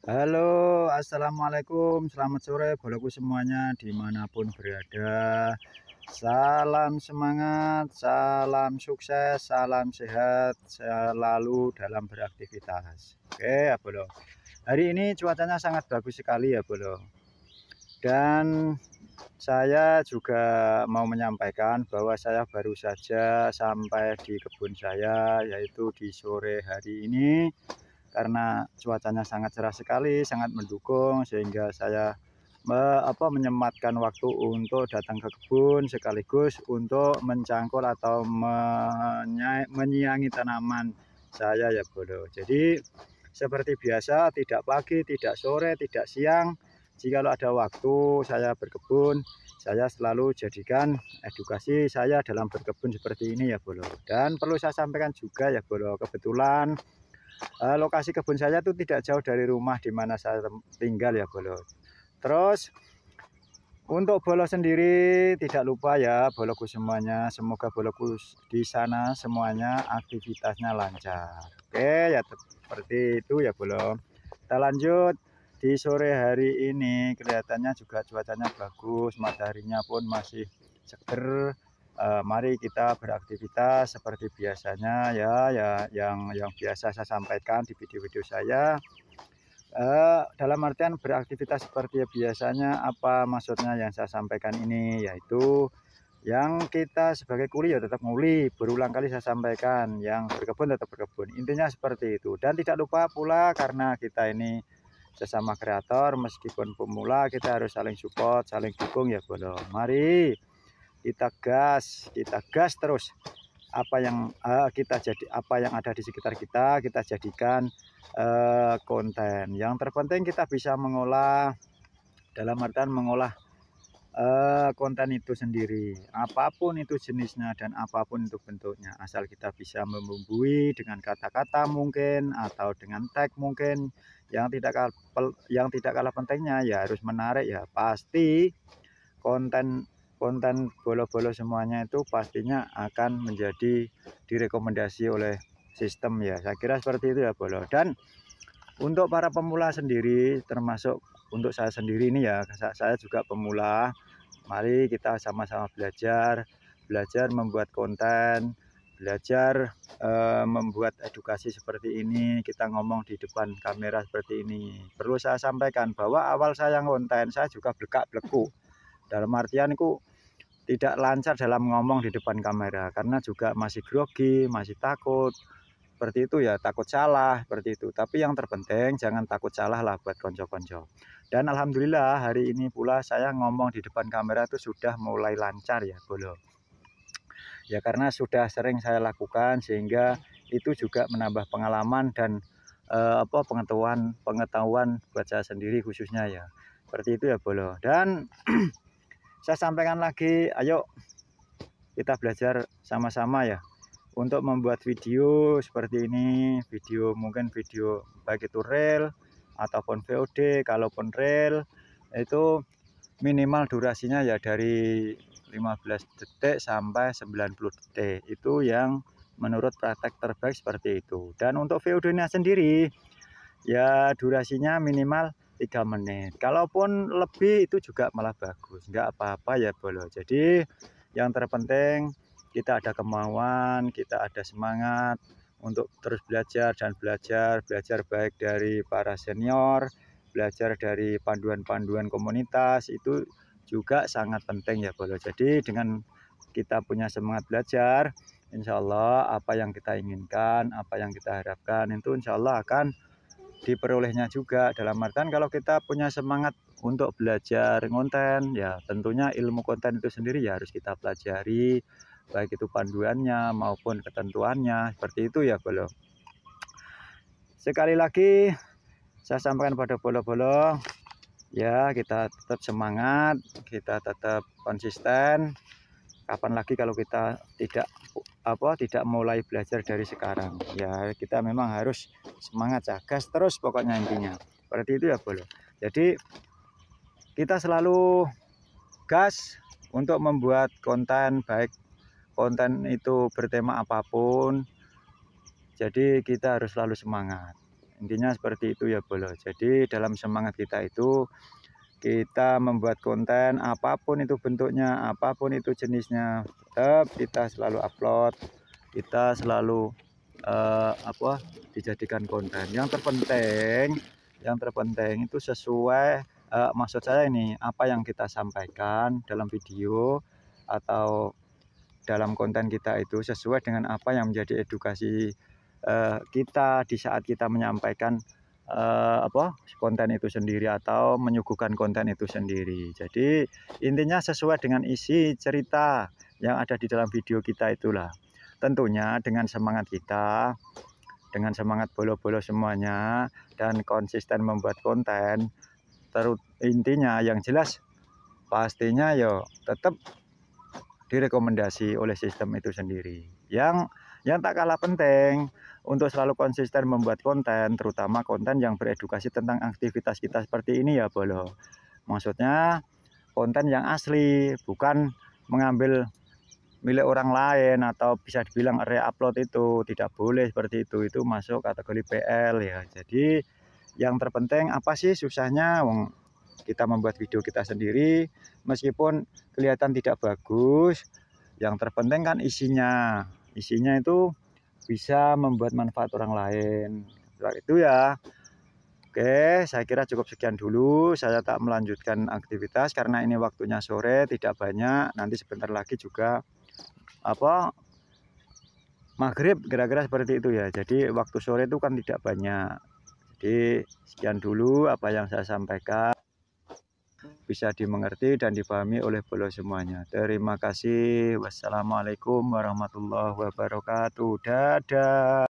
Halo, assalamualaikum, selamat sore boloku semuanya dimanapun berada. Salam semangat, salam sukses, salam sehat selalu dalam beraktivitas. Oke ya bolo. Hari ini cuacanya sangat bagus sekali ya bolo. Dan saya juga mau menyampaikan bahwa saya baru saja sampai di kebun saya, yaitu di sore hari ini. Karena cuacanya sangat cerah sekali, sangat mendukung sehingga saya menyempatkan waktu untuk datang ke kebun sekaligus untuk mencangkul atau menyiangi tanaman saya ya bro. Jadi seperti biasa, tidak pagi, tidak sore, tidak siang. Jikalau ada waktu saya berkebun, saya selalu jadikan edukasi saya dalam berkebun seperti ini ya bro. Dan perlu saya sampaikan juga ya bro, kebetulan lokasi kebun saya itu tidak jauh dari rumah di mana saya tinggal ya bolo. Terus untuk bolo sendiri tidak lupa ya boloku semuanya, semoga boloku di sana semuanya aktivitasnya lancar. Oke ya seperti itu ya bolo. Kita lanjut. Di sore hari ini kelihatannya juga cuacanya bagus, mataharinya pun masih seger. Mari kita beraktivitas seperti biasanya ya yang biasa saya sampaikan di video-video saya. Dalam artian beraktivitas seperti biasanya, apa maksudnya yang saya sampaikan ini, yaitu yang kita sebagai kuli ya tetap nguli, berulang kali saya sampaikan, yang berkebun tetap berkebun, intinya seperti itu. Dan tidak lupa pula karena kita ini sesama kreator, meskipun pemula kita harus saling support, saling dukung ya bro. Mari kita gas terus. Apa yang apa yang ada di sekitar kita jadikan konten. Yang terpenting kita bisa mengolah, dalam artian mengolah konten itu sendiri, apapun itu jenisnya dan apapun itu bentuknya, asal kita bisa membumbui dengan kata-kata mungkin atau dengan tag mungkin. Yang tidak kalah pentingnya ya harus menarik ya, pasti konten konten bolo-bolo semuanya itu pastinya akan menjadi direkomendasi oleh sistem ya. Saya kira seperti itu ya bolo. Dan untuk para pemula sendiri, termasuk untuk saya sendiri ini ya, saya juga pemula. Mari kita sama-sama belajar membuat konten, belajar membuat edukasi seperti ini. Kita ngomong di depan kamera seperti ini. Perlu saya sampaikan bahwa awal saya konten saya juga belak-beleku. Dalam artianku tidak lancar dalam ngomong di depan kamera karena juga masih grogi, masih takut. Seperti itu ya, takut salah seperti itu. Tapi yang terpenting jangan takut salah lah buat konco-konco. Dan alhamdulillah hari ini pula saya ngomong di depan kamera itu sudah mulai lancar ya, bolo. Ya karena sudah sering saya lakukan sehingga itu juga menambah pengalaman dan pengetahuan buat saya sendiri khususnya ya. Seperti itu ya, bolo. Dan saya sampaikan lagi, ayo kita belajar sama-sama ya untuk membuat video seperti ini. Mungkin video baik itu reel ataupun VOD. Kalaupun reel itu minimal durasinya ya dari 15 detik sampai 90 detik, itu yang menurut praktek terbaik seperti itu. Dan untuk VOD-nya sendiri ya durasinya minimal 3 menit. Kalaupun lebih itu juga malah bagus, nggak apa-apa ya bolo. Jadi yang terpenting kita ada kemauan, kita ada semangat untuk terus belajar dan belajar baik dari para senior, belajar dari panduan-panduan komunitas, itu juga sangat penting ya bolo. Jadi dengan kita punya semangat belajar, insya Allah apa yang kita inginkan, apa yang kita harapkan itu insya Allah akan diperolehnya juga. Dalam artian kalau kita punya semangat untuk belajar konten ya tentunya ilmu konten itu sendiri ya harus kita pelajari, baik itu panduannya maupun ketentuannya seperti itu ya bolo. Sekali lagi saya sampaikan pada bolo-bolo ya, kita tetap semangat, kita tetap konsisten. Kapan lagi kalau kita tidak mulai belajar dari sekarang ya, kita memang harus semangat gas terus pokoknya intinya seperti itu ya bolo. Jadi kita selalu gas untuk membuat konten, baik konten itu bertema apapun. Jadi kita harus selalu semangat, Intinya seperti itu ya Bolo. Jadi dalam semangat kita itu, kita membuat konten apapun itu bentuknya, apapun itu jenisnya, tetap kita selalu upload, kita selalu dijadikan konten. Yang terpenting itu sesuai, maksud saya ini, apa yang kita sampaikan dalam video atau dalam konten kita itu sesuai dengan apa yang menjadi edukasi kita di saat kita menyampaikan konten itu sendiri atau menyuguhkan konten itu sendiri. Jadi intinya sesuai dengan isi cerita yang ada di dalam video kita itulah. Tentunya dengan semangat kita, dengan semangat bolo-bolo semuanya, dan konsisten membuat konten. Intinya yang jelas pastinya yo tetap direkomendasi oleh sistem itu sendiri. Yang tak kalah penting untuk selalu konsisten membuat konten, terutama konten yang beredukasi tentang aktivitas kita seperti ini ya Bolo. Maksudnya konten yang asli, bukan mengambil milik orang lain atau bisa dibilang re-upload. Itu tidak boleh seperti itu masuk kategori PL ya. Jadi yang terpenting apa sih susahnya, kita membuat video kita sendiri meskipun kelihatan tidak bagus, yang terpenting kan isinya itu bisa membuat manfaat orang lain. Itu ya. Oke, saya kira cukup sekian dulu. Saya tak melanjutkan aktivitas karena ini waktunya sore, tidak banyak. Nanti sebentar lagi juga maghrib, kira-kira seperti itu ya. Jadi waktu sore itu kan tidak banyak. Jadi sekian dulu apa yang saya sampaikan, bisa dimengerti dan dipahami oleh bolo semuanya. Terima kasih. Wassalamualaikum warahmatullahi wabarakatuh. Dadah.